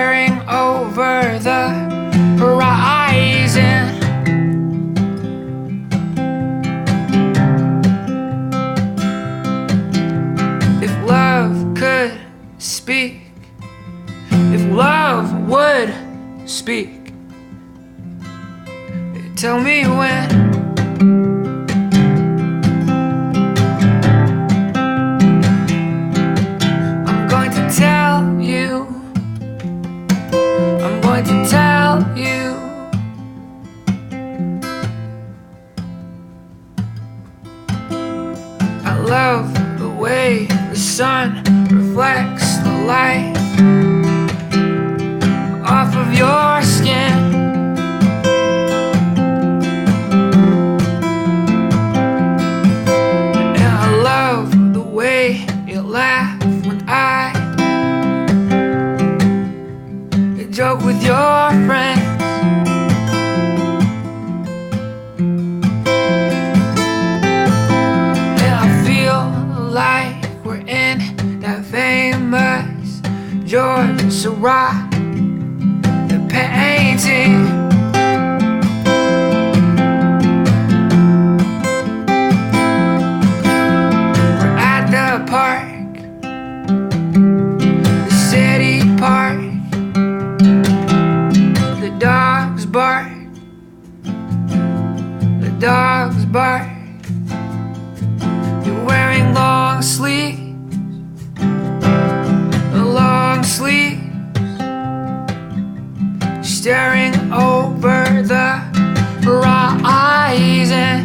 staring over the horizon. If love could speak, if love would speak, tell me when. I'm going to tell you, I'm going to tell you. I love the way the sun reflects the light off of your skin. And I love the way you laugh when I joke with your friends. And I feel like we're in that famous George Seurat painting. We're at the park, the city park. The dogs bark, the dogs bark. You're wearing long sleeves, the long sleeves, staring over the horizon.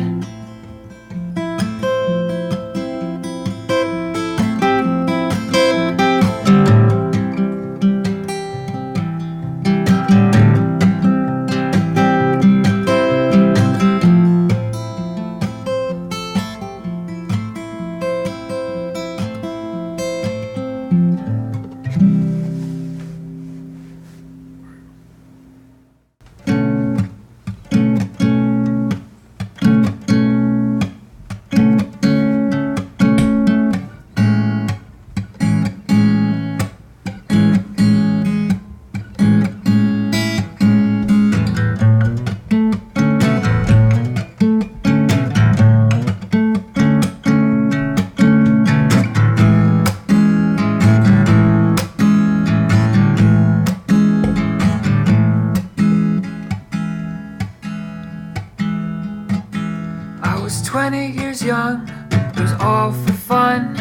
I was 20 years young, it was all for fun.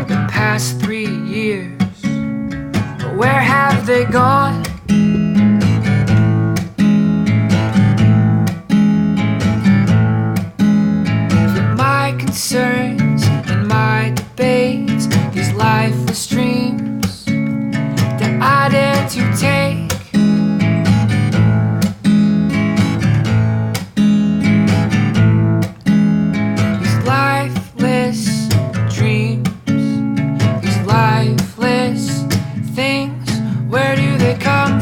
The past 3 years, but where have they gone? But my concerns and my debates, these lifeless dreams that I dare to take. Lifeless things, where do they come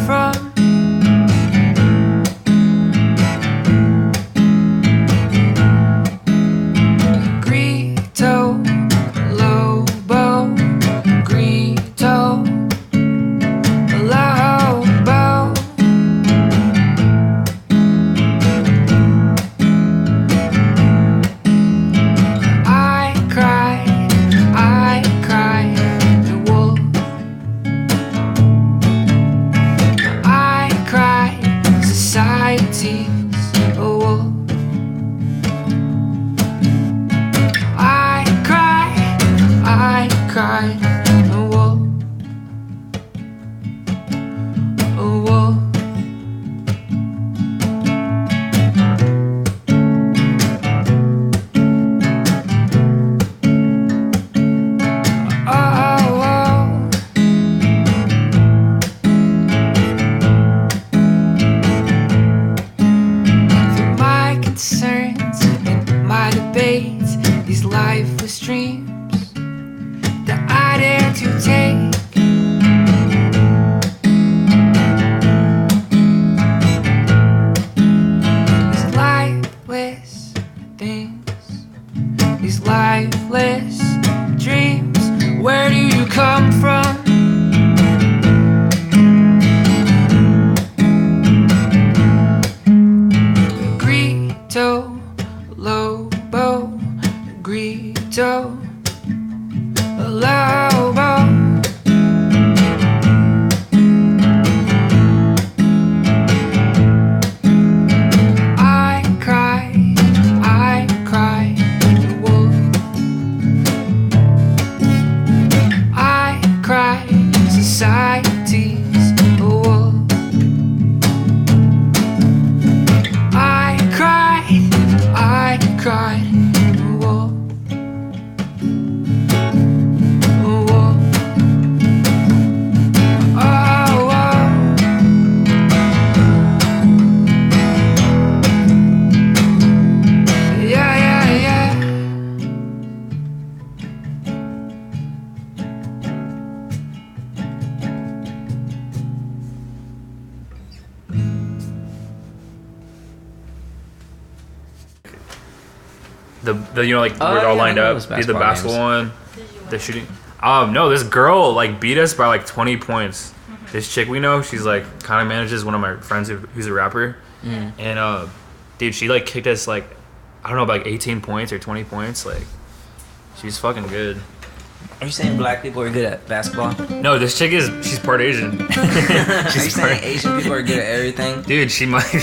the you know like we're all lined up. Did the basketball one, the shooting. No, this girl like beat us by like 20 points. This chick we know, she's like kind of manages one of my friends who's a rapper, and dude, she like kicked us like I don't know about like 18 points or 20 points. Like she's fucking good. Are you saying black people are good at basketball? No, this chick she's part Asian. Are you saying Asian people are good at everything? Dude, she might be.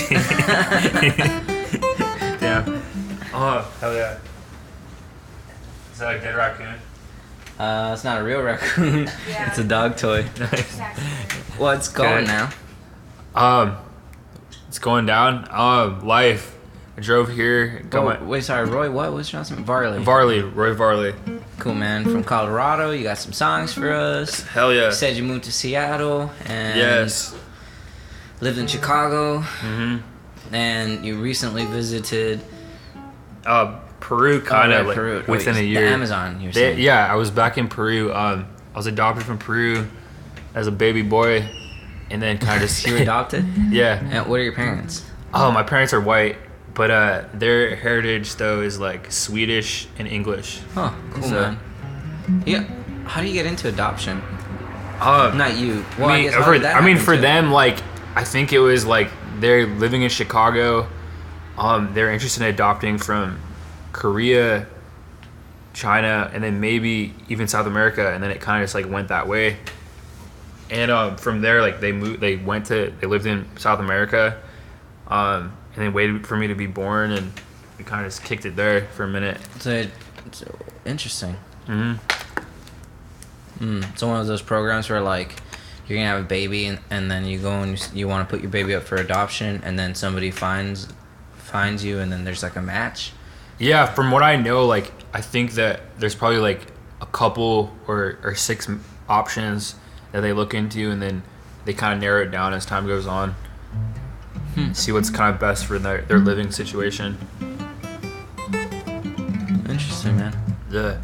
Damn. Oh, hell yeah. Is that a dead raccoon? It's not a real raccoon. Yeah. It's a dog toy. Well, it's going now. It's going down. Life. I drove here. Wait, sorry, Roy. What was your last name? Varley. Roy Varley. Cool, man. From Colorado. You got some songs for us. Hell yeah. You said you moved to Seattle and yes. lived in Chicago. And you recently visited Peru, kind of like Peru. within a year. The Amazon, you're saying. Yeah, I was back in Peru. I was adopted from Peru as a baby boy, and then kind of just You were adopted? Yeah. And what are your parents? Oh, my parents are white, but their heritage though is like Swedish and English. Oh, cool, man. Yeah. How do you get into adoption? Not you. Well, I mean, for them, like I think it was like they're living in Chicago. They're interested in adopting from Korea, China, and then maybe even South America, and then it kind of just like went that way. And from there, like they lived in South America, and then waited for me to be born, and we kind of just kicked it there for a minute. So it's interesting. So one of those programs where like you're gonna have a baby, and then you go and you want to put your baby up for adoption, and then somebody finds you, and then there's like a match. Yeah, from what I know, like I think that there's probably like a couple or 6 options that they look into, and then they kind of narrow it down as time goes on. See what's kind of best for their living situation. Interesting, man. Yeah,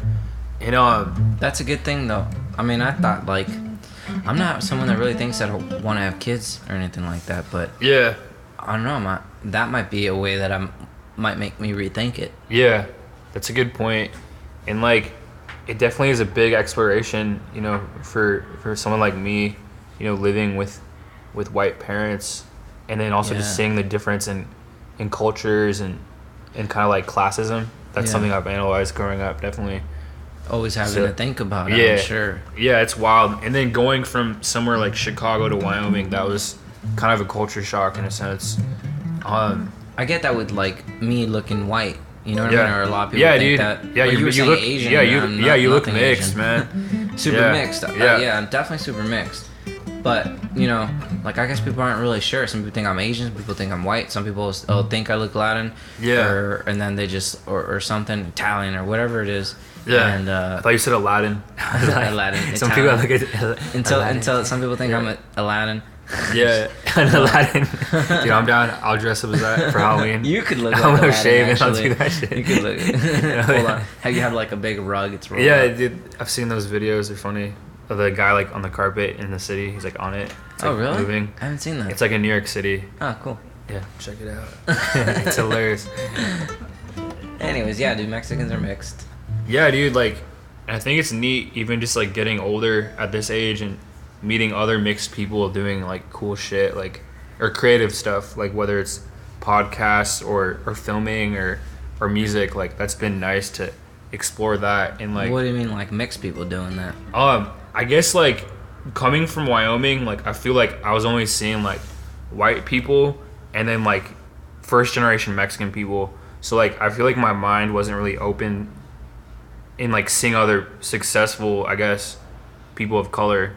and that's a good thing though. I mean, I thought like I'm not someone that really thinks that I want to have kids or anything like that, but yeah, I don't know. That might be a way that might make me rethink it. Yeah, that's a good point. And like, it definitely is a big exploration, you know, for someone like me, you know, living with white parents, and then also just seeing the difference in cultures and kind of like classism. That's something I've analyzed growing up, definitely. Always having to think about it, I'm sure. Yeah, it's wild. And then going from somewhere like Chicago to Wyoming, that was kind of a culture shock in a sense. I get that with like me looking white, you know what I mean? Or a lot of people think dude. that. Yeah, you look Asian. You look mixed, Asian. Man. Super mixed. Yeah, I'm definitely super mixed. But you know, like I guess people aren't really sure. Some people think I'm Asian. Some people think I'm white. Some people think I look Latin. Yeah. And then they just or something Italian or whatever it is. Yeah. And I thought you said Aladdin. Aladdin. Some people look at until some people think I'm Aladdin. Yeah, an Aladdin. Dude, I'm down. I'll dress up as that for Halloween. You could look like I'm Aladdin, gonna shave actually. and I'll do that shit. You could look. Hold on. Have you had like a big rug? It's rolled up. Dude. I've seen those videos. They're funny. Of the guy like on the carpet in the city. He's like on it. It's, like, really? Moving. I haven't seen that. It's like in New York City. Oh, cool. Yeah, check it out. It's hilarious. Anyways, yeah, dude, Mexicans are mixed. Yeah, dude. Like, I think it's neat. Even just like getting older at this age and meeting other mixed people doing like cool shit, like or creative stuff, like whether it's podcasts or filming or music. Like that's been nice to explore that. And like, what do you mean like mixed people doing that? I guess like coming from Wyoming, like I feel like I was only seeing like white people and then like first generation Mexican people, so like I feel like my mind wasn't really open in like seeing other successful, I guess, people of color.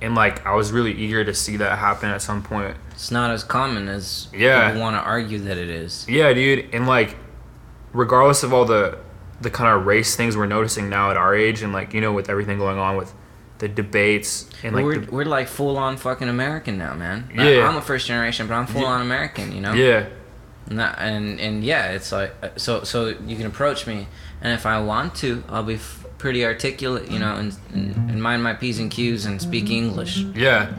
And like I was really eager to see that happen at some point. It's not as common as people want to argue that it is. Yeah, dude. And like, regardless of all the kind of race things we're noticing now at our age, and like, you know, with everything going on with the debates and like we're like full on fucking American now, man. Yeah. I'm a first generation, but I'm full on American, you know. Yeah. And yeah, it's like so you can approach me, and if I want to, I'll be pretty articulate, you know, and mind my P's and Q's and speak English. Yeah.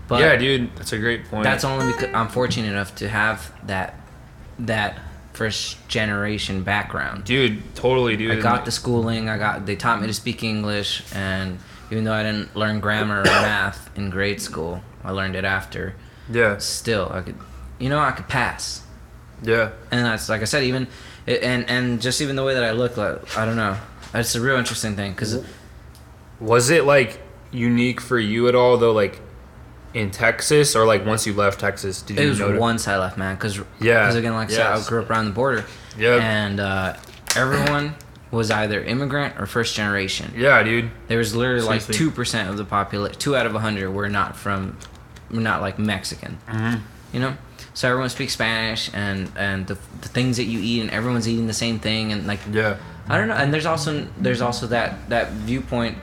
But yeah, dude, that's a great point. That's only because I'm fortunate enough to have that first generation background. Dude, totally, dude. I got the schooling. They taught me to speak English, and even though I didn't learn grammar or math in grade school, I learned it after. Yeah. Still, I could pass. Yeah. And that's, like I said, and just even the way that I look, like, I don't know. It's a real interesting thing, because... Was it, like, unique for you at all, though, like, in Texas, or, like, once you left Texas, did you notice? It was once I left, man, because, again, like I said, I grew up around the border. Yeah. And everyone was either immigrant or first generation. Yeah, dude. There was literally, like, 2% of the population, 2 out of 100 were not like, Mexican. Mm-hmm. You know? So everyone speaks Spanish, and the things that you eat, and everyone's eating the same thing, and, like... Yeah. I don't know, and there's also that viewpoint,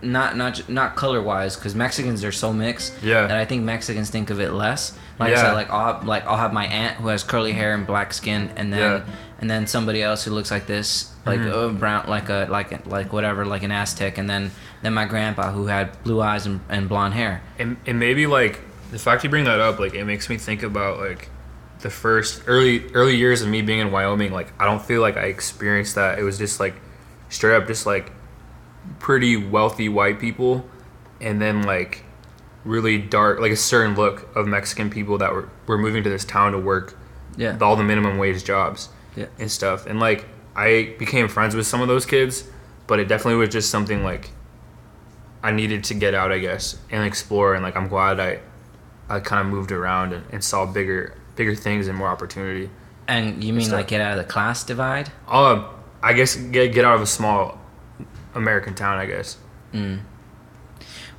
not color wise, because Mexicans are so mixed. Yeah. That I think Mexicans think of it less. Like I said, I'll have my aunt who has curly hair and black skin, and then somebody else who looks like this, like brown, like whatever, like an Aztec, and then my grandpa who had blue eyes and blonde hair. And maybe, like, the fact you bring that up, like, it makes me think about, like, the first early years of me being in Wyoming. Like, I don't feel like I experienced that. It was just, like, straight up just, like, pretty wealthy white people, and then, like, really dark, like, a certain look of Mexican people that were moving to this town to work all the minimum wage jobs and stuff. And, like, I became friends with some of those kids, but it definitely was just something, like, I needed to get out, I guess, and explore. And, like, I'm glad I kind of moved around and saw bigger things and more opportunity. And you mean, like, get out of the class divide? I guess get out of a small American town, I guess.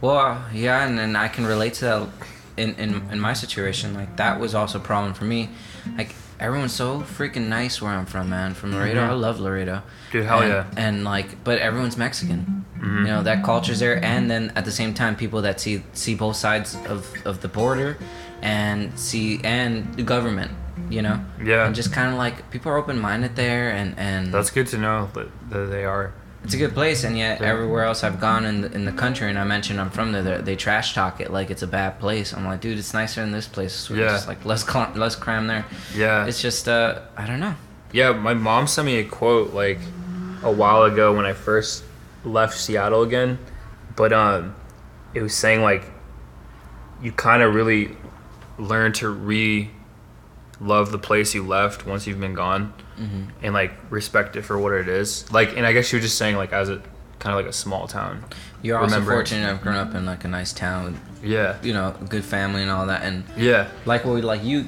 Well, yeah, and I can relate to that in my situation. Like, that was also a problem for me. Like, everyone's so freaking nice where I'm from, man. From Laredo, I love Laredo. Dude, hell yeah. And, like, but everyone's Mexican. You know, that culture's there, and then at the same time, people that see both sides of the border, and the government, you know? Yeah. And just kind of, like, people are open-minded there, and... That's good to know that they are. It's a good place, and yet everywhere else I've gone in the country, and I mentioned I'm from there, they trash talk it like it's a bad place. I'm like, dude, it's nicer in this place. So just, like, less crime there. Yeah. It's just, I don't know. Yeah, my mom sent me a quote, like, a while ago when I first left Seattle again, but it was saying, like, you kind of really learn to love the place you left once you've been gone, and, like, respect it for what it is. Like, and I guess she was just saying, like, as a kind of like a small town. You're also fortunate to have grown up in, like, a nice town with, you know, a good family and all that, and like you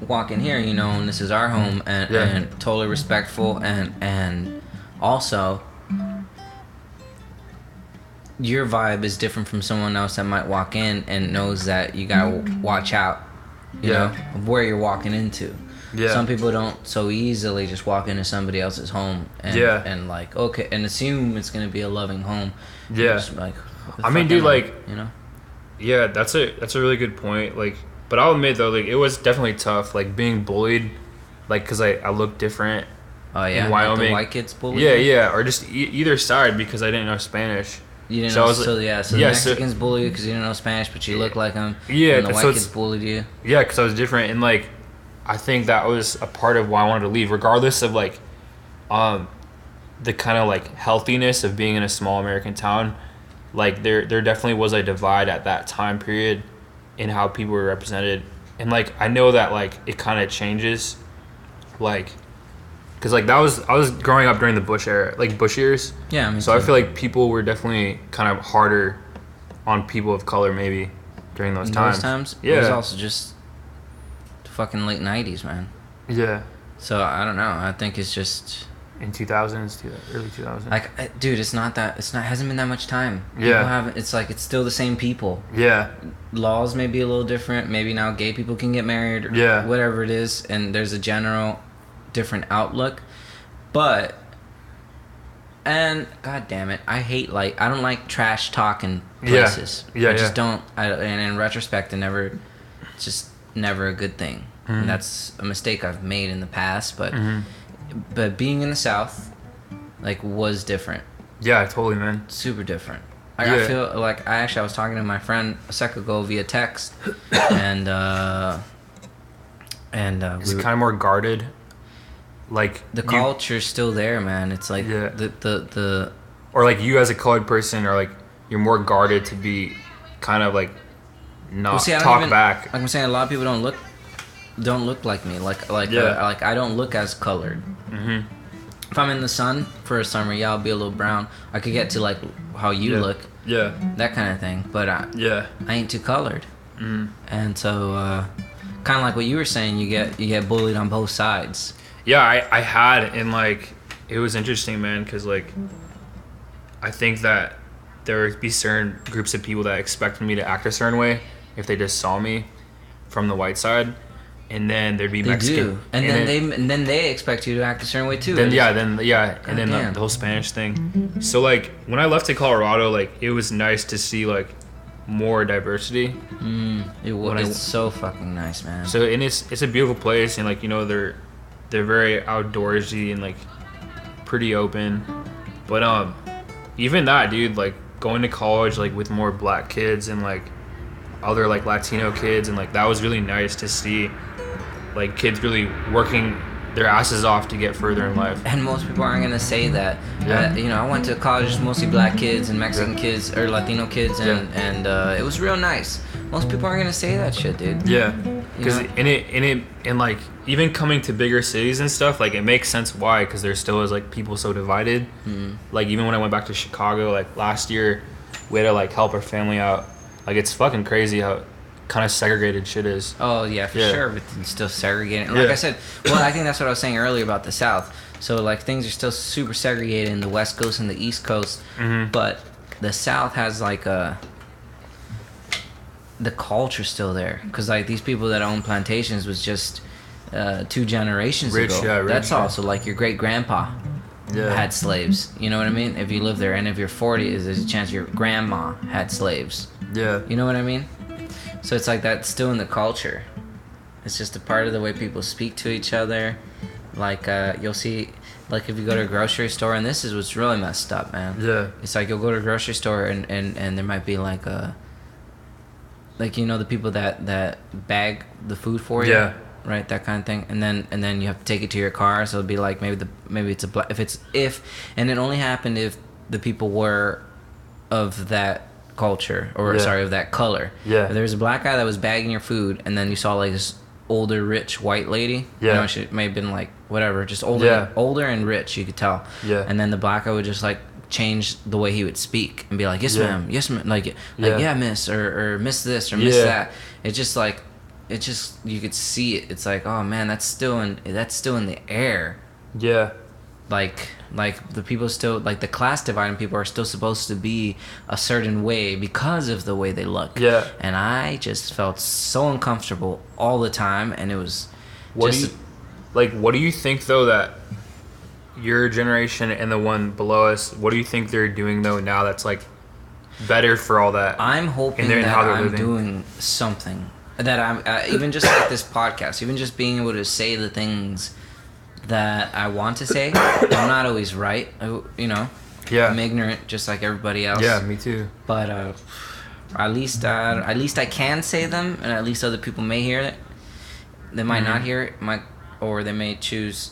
walk in here, you know, and this is our home, and totally respectful, and also your vibe is different from someone else that might walk in and knows that you gotta watch out, you know, of where you're walking into. Some people don't so easily just walk into somebody else's home and like, okay, and assume it's gonna be a loving home. Just like, I mean, dude, like, you know. Yeah, that's a really good point. Like, but I'll admit though, like, it was definitely tough, like, being bullied, like, cause I look different. Oh yeah, in Wyoming. Like the white kids bullied. Yeah, or just either side, because I didn't know Spanish. You didn't know, so the Mexicans bullied you because you didn't know Spanish, but you look like them. Yeah, and the white kids bullied you. Yeah, because I was different, and, like, I think that was a part of why I wanted to leave, regardless of, like, the kind of, like, healthiness of being in a small American town. Like, there definitely was a divide at that time period in how people were represented, and, like, I know that, like, it kind of changes, like. Because, like, I was growing up during the Bush era, like, Bush years. Yeah, I mean, so I feel like people were definitely kind of harder on people of color, maybe, during those times. Yeah. It was also just the fucking late 90s, man. Yeah. So, I don't know. I think it's just... In 2000s, early 2000s. Like, dude, hasn't been that much time. Yeah. It's like, it's still the same people. Yeah. Laws may be a little different. Maybe now gay people can get married or whatever it is. And there's a general... different outlook, and god damn it, I don't like trash talking places. I just don't. And in retrospect, it's just never a good thing. And that's a mistake I've made in the past, but being in the South, like, was different. Yeah, totally, man. Super different. I feel like I was talking to my friend a sec ago via text, and it's kind of more guarded. like the culture's still there, man. It's like the or like you as a colored person are like you're more guarded to be kind of like not talk back. Like I'm saying, a lot of people don't look like me. Like I don't look as colored. Mm-hmm. If I'm in the sun for a summer, I'll be a little brown. I could get to like how you look. Yeah. That kind of thing. But I ain't too colored. Mm-hmm. And so kind of like what you were saying, you get bullied on both sides. Yeah, I had, and like it was interesting, man, because like I think that there would be certain groups of people that expected me to act a certain way if they just saw me from the white side, and then there'd be Mexican, and then they expect you to act a certain way too. And then the whole Spanish thing. So like when I left to Colorado, like it was nice to see like more diversity. It's so fucking nice, man. So and it's a beautiful place, and like they're very outdoorsy and like pretty open, but even that, dude, like going to college like with more black kids and like other like Latino kids, and like that was really nice to see, like kids really working their asses off to get further in life. And most people aren't gonna say that. I went to college mostly black kids and Mexican kids or Latino kids, and it was real nice. Most people aren't gonna say that shit, dude. Yeah, because and like even coming to bigger cities and stuff, like it makes sense why, because there still is like people so divided. Mm-hmm. Like even when I went back to Chicago, like last year, we had to like help our family out. Like it's fucking crazy how kind of segregated shit is. Oh yeah, for sure, but it's still segregated. Like I said, I think that's what I was saying earlier about the South. So like things are still super segregated in the West Coast and the East Coast, but the South has like the culture's still there, because like these people that own plantations was just 2 generations ago. Yeah, rich, that's also like your great grandpa had slaves. You know what I mean? If you live there, and if you're 40, there's a chance your grandma had slaves. Yeah. You know what I mean? So it's like that's still in the culture. It's just a part of the way people speak to each other. Like you'll see, like if you go to a grocery store, and this is what's really messed up, man. Yeah. It's like you'll go to a grocery store and there might be like the people that bag the food for you. Yeah. Right, that kind of thing, and then you have to take it to your car. So it'll be like maybe it's a black, and it only happened if the people were of that culture, or of that color. Yeah. If there was a black guy that was bagging your food, and then you saw like this older rich white lady. Yeah. She may have been like whatever, just older and rich, you could tell. Yeah. And then the black guy would just like change the way he would speak and be like, yes ma'am, like yeah miss, or miss this or miss that. It's just like you could see it. It's like, oh man, that's still in the air. Yeah. Like the people still, like the class dividing people are still supposed to be a certain way because of the way they look. Yeah. And I just felt so uncomfortable all the time, and it was what do you think though that your generation and the one below us, what do you think they're doing though now that's like better for all that? I'm hoping that I'm doing something. That I'm even just like this podcast, even just being able to say the things that I want to say. I'm not always right, Yeah. I'm ignorant, just like everybody else. Yeah, me too. But at least I can say them, and at least other people may hear it. They might not hear it, or they may choose,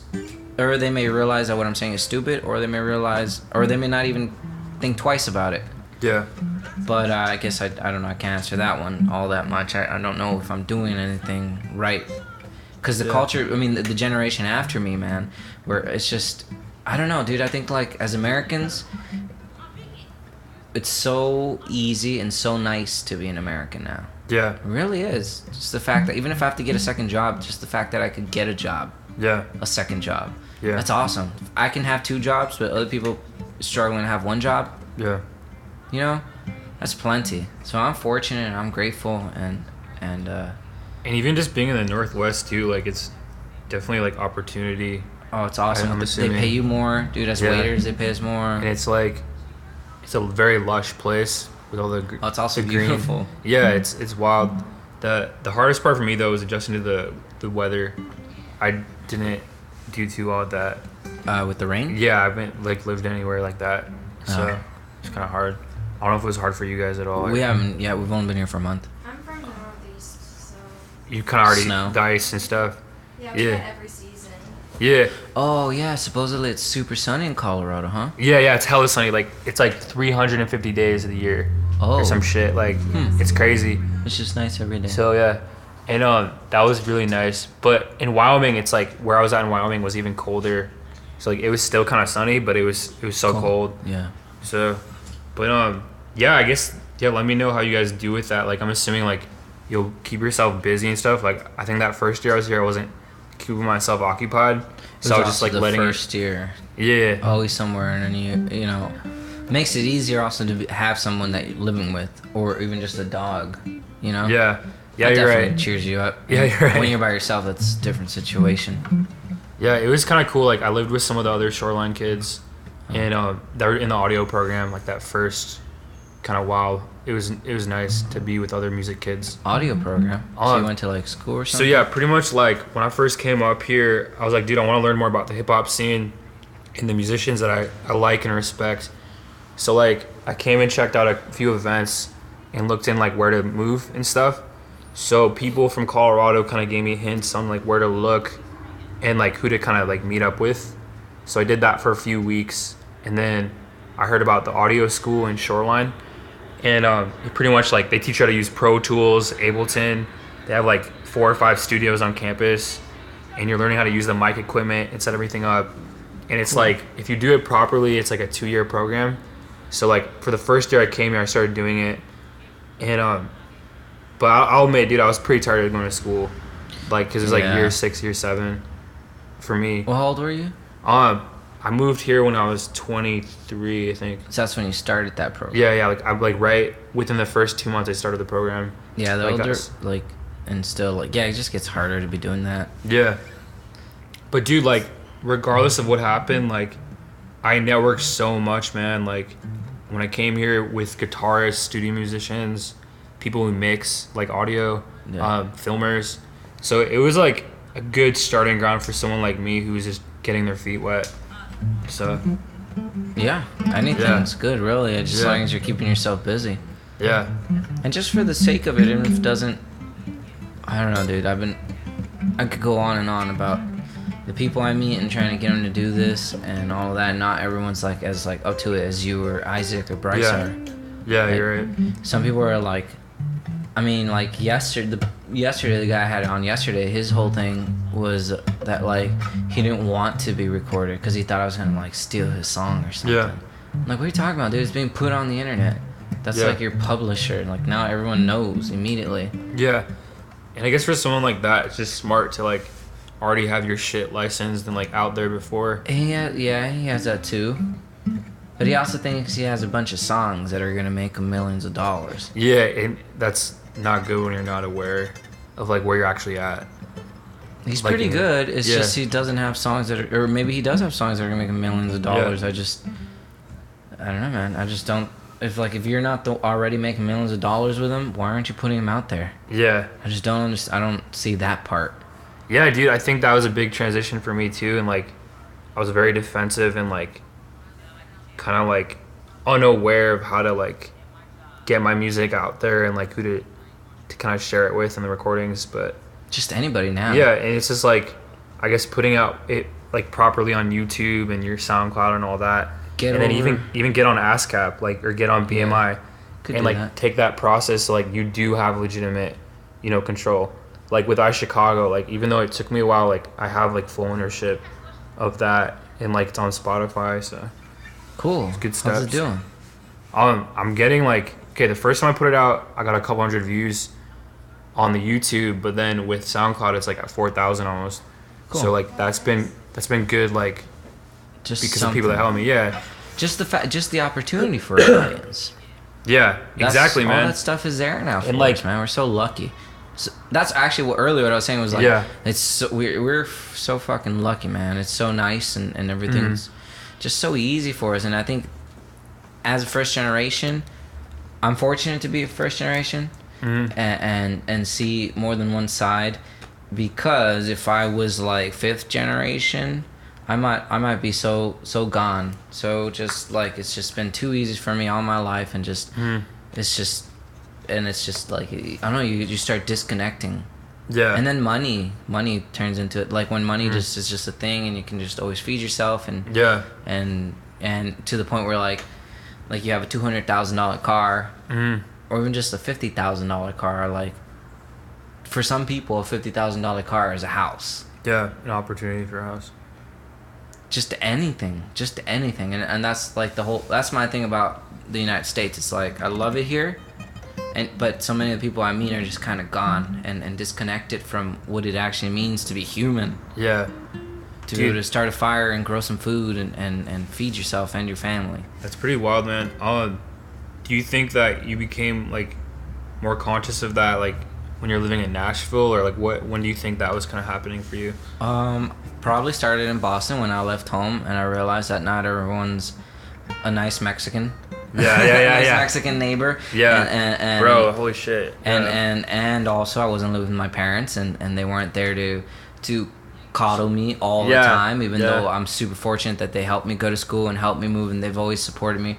or they may realize that what I'm saying is stupid, or they may not even think twice about it. Yeah. But I guess I don't know. I can't answer that one all that much. I don't know if I'm doing anything right. Because the culture, I mean, the generation after me, man, where it's just, I don't know, dude. I think, like, as Americans, it's so easy and so nice to be an American now. Yeah. It really is. Just the fact that even if I have to get a second job, just the fact that I could get a job. Yeah. A second job. Yeah. That's awesome. I can have 2 jobs, but other people struggling to have 1 job. Yeah. You know, that's plenty. So I'm fortunate and I'm grateful, and even just being in the Northwest too, like it's definitely like opportunity. Oh, it's awesome. They pay you more, dude. As waiters, they pay us more. And it's like, it's a very lush place with all the. Oh, it's also the beautiful. Green. Yeah, it's wild. The hardest part for me though was adjusting to the weather. I didn't do too well at that. With the rain? Yeah, I haven't like lived anywhere like that, so it's kind of hard. I don't know if it was hard for you guys at all. We haven't. Yeah, we've only been here for a month. I'm from the Northeast, so. You kind of already the ice and stuff. Yeah, we get every season. Yeah. Oh yeah, supposedly it's super sunny in Colorado, huh? Yeah, it's hella sunny. Like it's like 350 days of the year, or some shit. Like it's crazy. It's just nice every day. So yeah, and that was really nice. But in Wyoming, it's like where I was at in Wyoming was even colder. So like it was still kind of sunny, but it was so cold. Yeah. So, but yeah, I guess yeah. Let me know how you guys do with that. Like I'm assuming like you'll keep yourself busy and stuff. Like I think that first year I was here, I wasn't keeping myself occupied. So I was just like letting first year. Yeah. Always somewhere, and then you know, makes it easier also to have someone that you're living with, or even just a dog. You know. Yeah. Yeah, that you're definitely right. Cheers you up. Yeah, you're right. When you're by yourself, that's a different situation. Yeah, it was kind of cool. Like I lived with some of the other Shoreline kids, and they were in the audio program. Like that first kind of while, it was nice to be with other music kids. Audio program. So you went to like school or something? So yeah, pretty much like when I first came up here, I was like, dude, I want to learn more about the hip hop scene and the musicians that I like and respect. So like I came and checked out a few events and looked in like where to move and stuff. So people from Colorado kind of gave me hints on like where to look and like who to kind of like meet up with. So I did that for a few weeks, and then I heard about the audio school in Shoreline, and pretty much like they teach you how to use Pro Tools, Ableton. They have like 4 or 5 studios on campus, and you're learning how to use the mic equipment and set everything up. And it's like if you do it properly, it's like a 2-year program. So like for the first year I came here, I started doing it, and but I'll admit, dude, I was pretty tired of going to school, like because it was like year 6, year 7, for me. Well, how old were you? I moved here when I was 23, I think. So that's when you started that program. Yeah, like I'm like right within the first 2 months I started the program. Yeah, the older like, and still like it just gets harder to be doing that. Yeah, but dude, like regardless of what happened, like I networked so much, man. Like when I came here with guitarists, studio musicians, people who mix like audio, filmers. So it was like a good starting ground for someone like me who's just getting their feet wet. So yeah, anything's good, really. Just as long as you're keeping yourself busy. Yeah. And just for the sake of it, even if it doesn't, I don't know, dude. I could go on and on about the people I meet and trying to get them to do this and all of that. Not everyone's like as like up to it as you or Isaac or Bryce are. Yeah, like, you're right. Some people are like, I mean, like yesterday the guy I had on yesterday, his whole thing was that like he didn't want to be recorded because he thought I was gonna like steal his song or something. Yeah. I'm like, what are you talking about, dude? It's being put on the internet. That's like your publisher. Like now everyone knows immediately. Yeah. And I guess for someone like that, it's just smart to like already have your shit licensed and like out there before. He has that too. But he also thinks he has a bunch of songs that are gonna make him millions of dollars. Yeah, and that's not good when you're not aware of like where you're actually at. He's like, pretty good. It's just he doesn't have songs that are, or maybe he does have songs that are gonna make him millions of dollars. I don't know, man. I just don't. If you're not already making millions of dollars with him, why aren't you putting him out there? Yeah. I just don't understand. I don't see that part. Yeah, dude. I think that was a big transition for me too, and like I was very defensive and like kind of like unaware of how to like get my music out there and like who to kind of share it with in the recordings. But just anybody now. Yeah, and it's just like I guess putting out it like properly on YouTube and your SoundCloud and all that. And then even get on ASCAP like or get on BMI and like take that process so like you do have legitimate, control. Like with iChicago, like even though it took me a while, like I have like full ownership of that and like it's on Spotify, so cool. It's good steps. How's it doing? I'm getting like the first time I put it out, I got a couple hundred views on the YouTube, but then with SoundCloud it's like at 4,000 almost. Cool. So like that's been good like just because of people that help me. Yeah. Just the opportunity for an audience. Yeah, exactly, man. All that stuff is there now for us, man. We're so lucky. So that's actually what I was saying was like, it's so, we're so fucking lucky, man. It's so nice and everything's just so easy for us. And I think as a first generation, I'm fortunate to be a first generation and see more than one side. Because if I was like 5th generation, I might be so gone. So just like it's just been too easy for me all my life, and it's just like I don't know. You start disconnecting Yeah. And then money turns into it. Like when money just is just a thing, and you can just always feed yourself, and and to the point where like you have a $200,000 car, or even just a $50,000 car. Like for some people, a $50,000 car is a house. Yeah, an opportunity for a house. Just anything, and that's like that's my thing about the United States. It's like I love it here. But so many of the people I meet are just kind of gone and disconnected from what it actually means to be human. Yeah. To be able to start a fire and grow some food and feed yourself and your family. That's pretty wild, man. Do you think that you became like more conscious of that like when you're living in Nashville, or like when do you think that was kind of happening for you? Probably started in Boston when I left home and I realized that not everyone's a nice Mexican. Yeah. Mexican neighbor. Yeah. And bro, holy shit. And also I wasn't living with my parents, and they weren't there to coddle me all the time, even though I'm super fortunate that they helped me go to school and helped me move, and they've always supported me.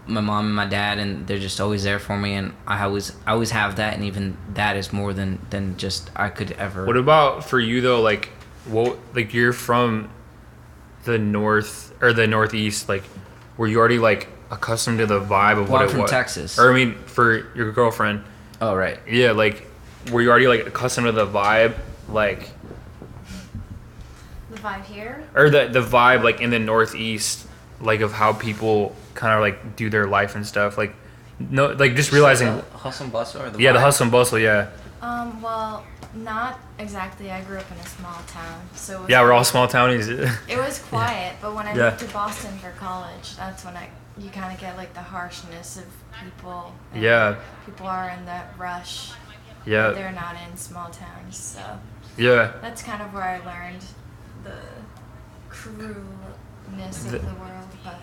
My mom and my dad, and they're just always there for me, and I always have that, and even that is more than just I could ever. What about for you though? Like, like you're from the north or the northeast, like were you already like accustomed to the vibe of what I'm it from was? Texas. Or I mean, for your girlfriend. Oh right. Yeah, like were you already like accustomed to the vibe, like the vibe here, or the vibe like in the northeast, like of how people kind of like do their life and stuff, like no, like just realizing the hustle and bustle, or the the hustle and bustle, yeah. Well, not exactly. I grew up in a small town, so it was we're all small townies. It was quiet, but when I moved to Boston for college, that's when you kind of get like the harshness of people. And people are in that rush. Yeah. They're not in small towns, so. Yeah. That's kind of where I learned the cruelness of the world, but.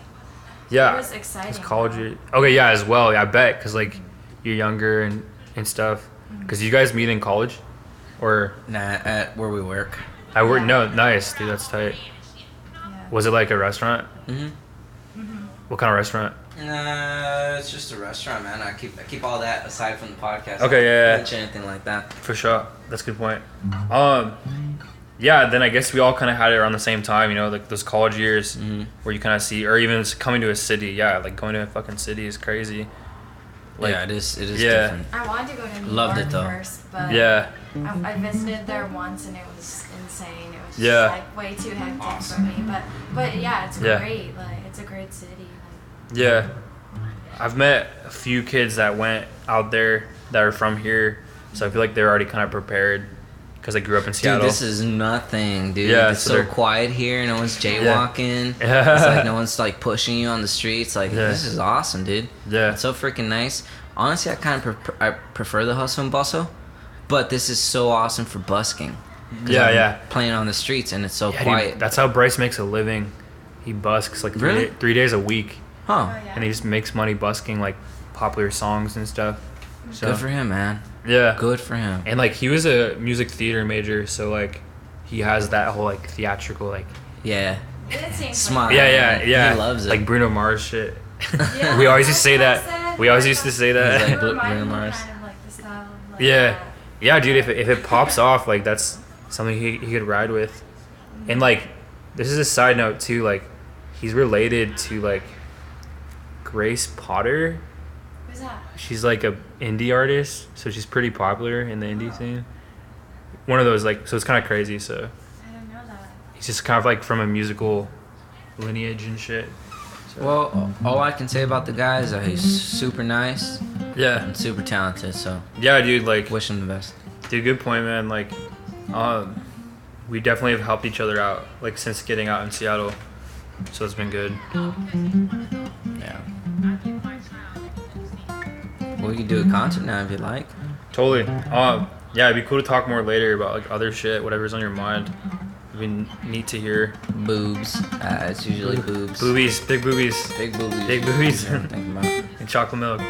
Yeah. It was exciting. It's college. Okay, yeah, as well. Yeah, I bet, because like you're younger and stuff. Because you guys meet in college, or nah, at where we work. I work. No, nice, dude. That's tight. Yeah. Was it like a restaurant? What kind of restaurant? It's just a restaurant, man. I keep all that aside from the podcast. Okay, I don't mention anything like that. For sure. That's a good point. Yeah. Then I guess we all kind of had it around the same time. You know, like those college years where you kind of see, or even coming to a city. Yeah, like going to a fucking city is crazy. Like, yeah, it is different. I wanted to go to New Loved York it, though. first, but I visited there once and it was insane. It was just like way too hectic for me. But yeah, it's great. Like it's a great city. Yeah. I've met a few kids that went out there that are from here, so I feel like they're already kind of prepared because they grew up in Seattle. Dude, this is nothing, dude. Yeah, it's so quiet here. No one's jaywalking. Yeah. It's like no one's like pushing you on the streets. Like this is awesome, dude. Yeah. It's so freaking nice. Honestly, I kind of I prefer the hustle and bustle, but this is so awesome for busking. Yeah. Playing on the streets and it's so quiet. Dude, that's how Bryce makes a living. He busks like 3 days a week. Huh. Oh, yeah. And he just makes money busking like popular songs and stuff. So, good for him, man. Yeah. Good for him. And like he was a music theater major, so like he has that whole like theatrical like Smile. Yeah. He loves it. Like Bruno Mars shit. Yeah, We always used to say that. We always used to say that. He's like Bruno Mars. Kind of like the style of, like, Yeah, dude. If it pops off, like that's something he could ride with. And like, this is a side note too. Like, he's related to like Grace Potter. Who's that? She's like a indie artist, so she's pretty popular in the indie scene. One of those like, so it's kind of crazy. So I didn't know that. he's just kind of like from a musical lineage and shit. So. Well, all I can say about the guy is that he's super nice and super talented. So yeah, dude. Like, wish him the best. Dude, good point, man. Like, we definitely have helped each other out, like, since getting out in Seattle. So it's been good. Yeah. We can do a concert now if you like. Totally. Yeah, it'd be cool to talk more later about, like, other shit, whatever's on your mind. It'd be neat to hear. Boobs. It's usually boobs. Boobies. Big boobies. Big boobies. Big boobies. Think about. And chocolate milk.